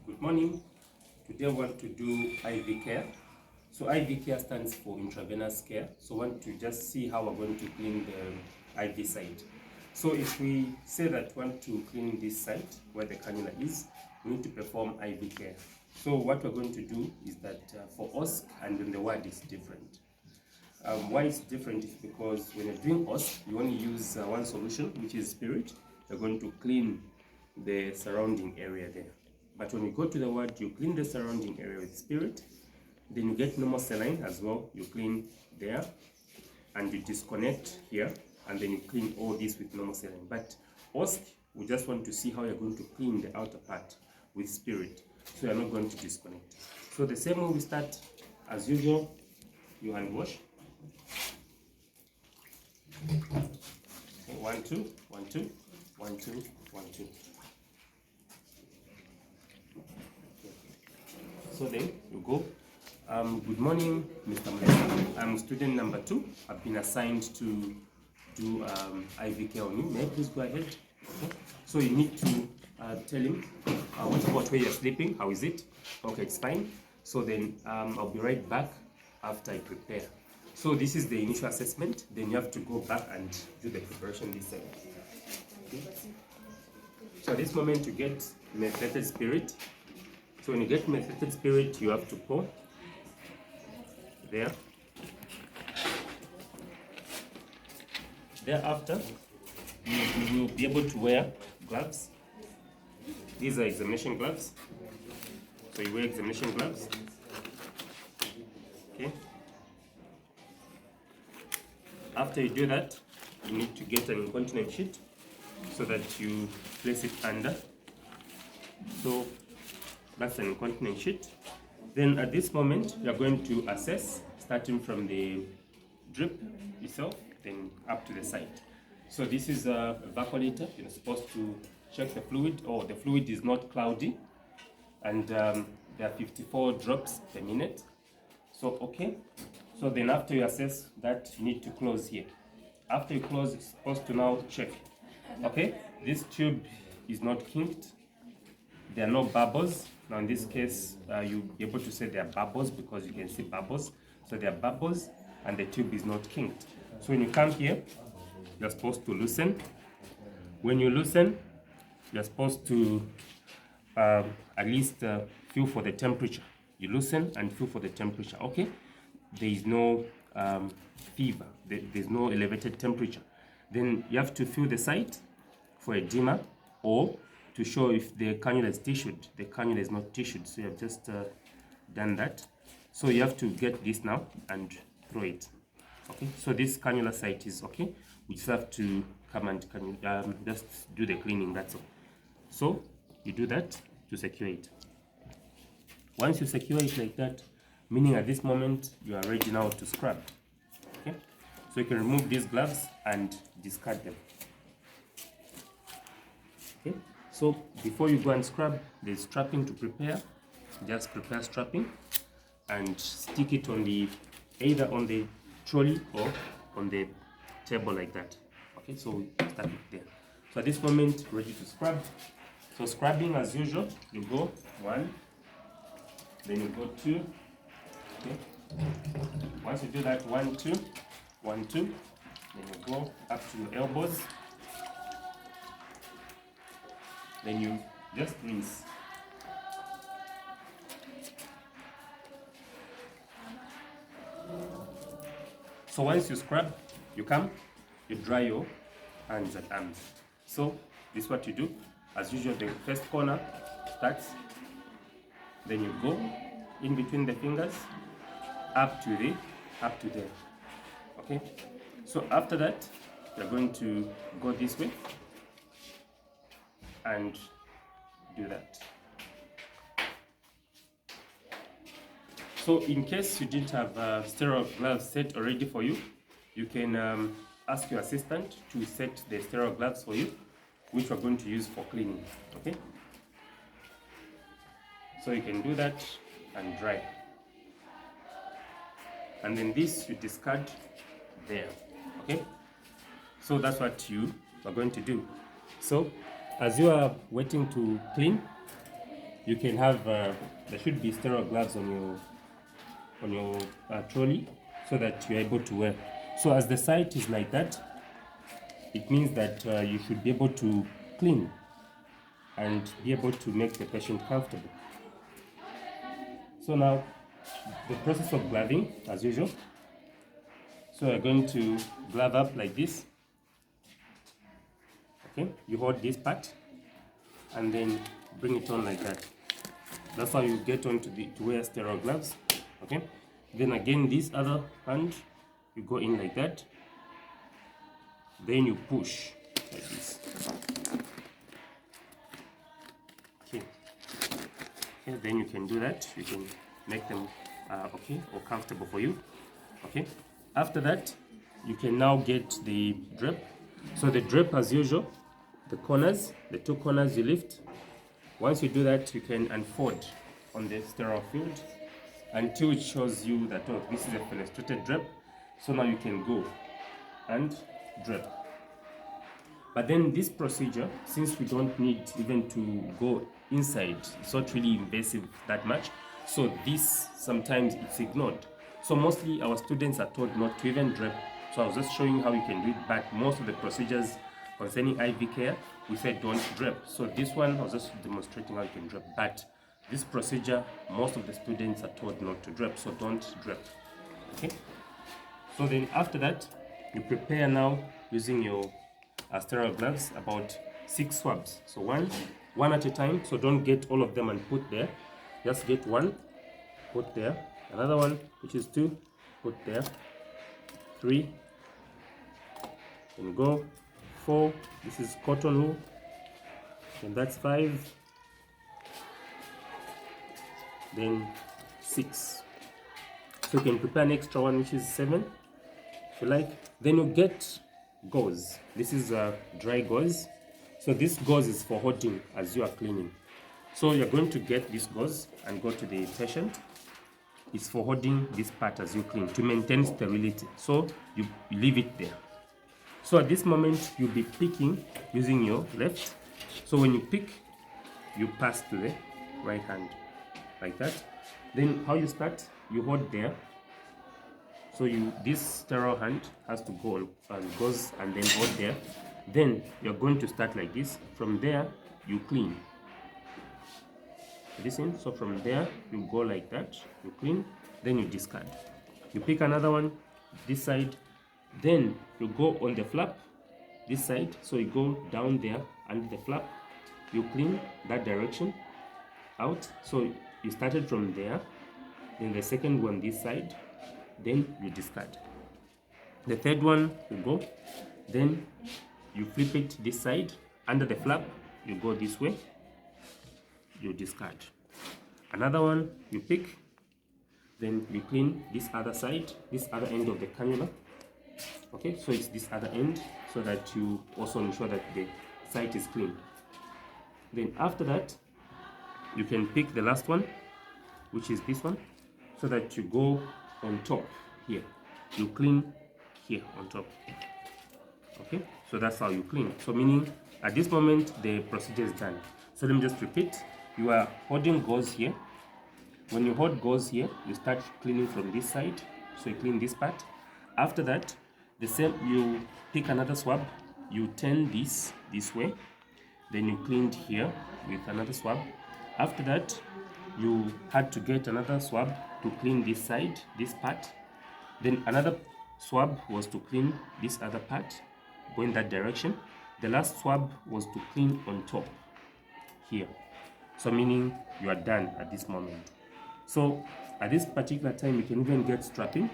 Good morning. Today I want to do IV care. So IV care stands for intravenous care. So I want to just see how we're going to clean the IV site. So if we say that we want to clean this site where the cannula is, we need to perform IV care. So what we're going to do is that for OSC and in the ward is different. Why it's different is because when you're doing OSC, you only use one solution, which is spirit. You're going to clean the surrounding area there. But when you go to the ward, you clean the surrounding area with spirit. Then you get normal saline as well. You clean there, and you disconnect here, and then you clean all this with normal saline. But OSC, we just want to see how you're going to clean the outer part with spirit. So you're not going to disconnect. So the same way we start, as usual, you hand wash. Okay, 1, 2, 1, 2, 1, 2, 1, 2. So then you go. Good morning, Mr. Mlesa. I'm student number 2. I've been assigned to do IV care on you. May I please go ahead? Okay. So you need to tell him what about where you're sleeping. How is it? Okay, it's fine. So then I'll be right back after I prepare. So this is the initial assessment. Then you have to go back and do the preparation this side. Okay. So at this moment you get methylated spirit. So when you get methylated spirit, you have to pour there. Thereafter, you will be able to wear gloves. These are examination gloves. So you wear examination gloves. Okay. After you do that, you need to get an incontinence sheet so that you place it under. So that's an incontinence sheet. Then at this moment, you are going to assess, starting from the drip itself, then up to the site. So this is a evacuator. You're supposed to check the fluid, or the fluid is not cloudy, and there are 54 drops per minute. So okay. So then after you assess that, you need to close here. After you close, you're supposed to now check. Okay, this tube is not kinked. There are no bubbles. Now in this case, you'll be able to say they are bubbles because you can see bubbles. So they are bubbles and the tube is not kinked. So when you come here, you're supposed to loosen. When you loosen, you're supposed to at least feel for the temperature. You loosen and feel for the temperature, okay? There is no fever, there's no elevated temperature. Then you have to feel the site for edema, or to show if the cannula is tissued. The cannula is not tissued, so you have just done that. So you have to get this now and throw it. Okay, so this cannula site is okay. We just have to come and just do the cleaning, that's all. So you do that to secure it. Once you secure it like that, meaning at this moment you are ready now to scrub. Okay, so you can remove these gloves and discard them. Okay. So before you go and scrub, there's strapping to prepare. Just prepare strapping and stick it on the, either on the trolley or on the table like that. Okay, so we start it there. So at this moment, ready to scrub. So scrubbing as usual, you go 1, then you go 2. Okay. Once you do that 1, 2, 1, 2, then you go up to your elbows. Then you just rinse. So once you scrub, you come, you dry your hands and arms. So this is what you do. As usual, the first corner starts, then you go in between the fingers up to there. Okay. So after that, you're going to go this way and do that. So in case you didn't have sterile gloves set already for you, you can ask your assistant to set the sterile gloves for you, which we're going to use for cleaning. Okay, so you can do that and dry, and then this you discard there. Okay, so that's what you are going to do. So as you are waiting to clean, you can have there should be sterile gloves on your trolley so that you're able to wear. So as the site is like that, it means that you should be able to clean and be able to make the patient comfortable. So now the process of gloving as usual. So you're going to glove up like this. Okay, you hold this part and then bring it on like that. That's how you get on to wear sterile gloves. Okay, then again this other hand, you go in like that, then you push like this. Okay, then you can do that. You can make them okay or comfortable for you. Okay, after that you can now get the drape. So the drape as usual, the corners, the two corners you lift. Once you do that, you can unfold on the sterile field until it shows you that, oh, this is a fenestrated drape. So now you can go and drape. But then this procedure, since we don't need even to go inside, it's not really invasive that much. So this sometimes it's ignored. So mostly our students are told not to even drape. So I was just showing how you can do it, but most of the procedures concerning IV care, we said don't drape. So this one I was just demonstrating how you can drape, but this procedure, most of the students are told not to drape, so don't drape. Okay. So then after that, you prepare now using your sterile gloves, about 6 swabs. So one at a time. So don't get all of them and put there. Just get one, put there. Another one, which is 2, put there. 3, and go. 4, this is cotton wool, and that's 5, then 6. So you can prepare an extra one, which is 7 if you like. Then you get gauze. This is dry gauze. So this gauze is for holding as you are cleaning. So you're going to get this gauze and go to the patient. It's for holding this part as you clean to maintain sterility. So you leave it there. So at this moment, you'll be picking using your left. So when you pick, you pass to the right hand, like that. Then how you start, you hold there. So this sterile hand has to go and goes and then hold there. Then you're going to start like this. From there, you clean. Listen, so from there, you go like that, you clean, then you discard. You pick another one, this side, then you go on the flap, this side, so you go down there under the flap, you clean that direction out. So you started from there, then the second one this side, then you discard. The third one you go, then you flip it this side, under the flap, you go this way, you discard. Another one you pick, then you clean this other side, this other end of the cannula. Okay, so it's this other end, so that you also ensure that the site is clean. Then after that, you can pick the last one, which is this one, so that you go on top here. You clean here on top. Okay, so that's how you clean. So meaning at this moment the procedure is done. So let me just repeat. You are holding gauze here. When you hold gauze here, you start cleaning from this side. So you clean this part. After that, the same, you pick another swab, you turn this way, then you cleaned here with another swab. After that, you had to get another swab to clean this side, this part. Then another swab was to clean this other part, go in that direction. The last swab was to clean on top here. So meaning you are done at this moment. So at this particular time, you can even get strapping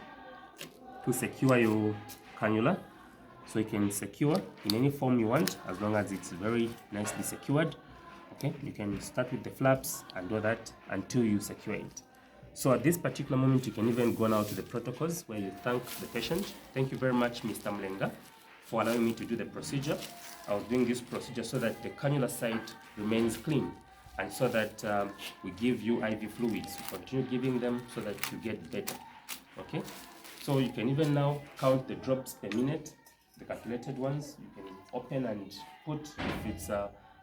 to secure your cannula. So you can secure in any form you want, as long as it's very nicely secured. Okay, you can start with the flaps and do that until you secure it. So at this particular moment, you can even go now to the protocols where you thank the patient. Thank you very much, Mr. Mlenga, for allowing me to do the procedure. I was doing this procedure so that the cannula site remains clean, and so that we give you IV fluids. We continue giving them so that you get better. Okay, so you can even now count the drops per minute, the calculated ones. You can open and put if it's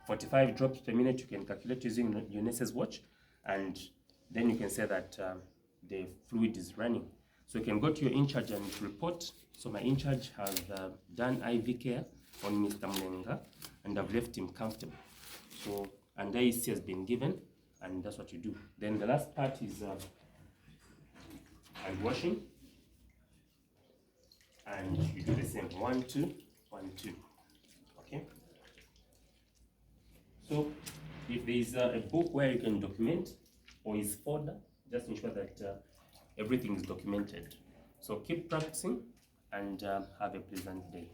45 drops per minute, you can calculate using your nurse's watch, and then you can say that the fluid is running. So you can go to your in-charge and report. So my in-charge has done IV care on Mr. Mlenga, and I've left him comfortable. So, and the IC has been given, and that's what you do. Then the last part is hand washing, and you do the same, 1, 2, 1, 2. Okay. So if there is a book where you can document, or is folder, just ensure that everything is documented. So keep practicing, and have a pleasant day.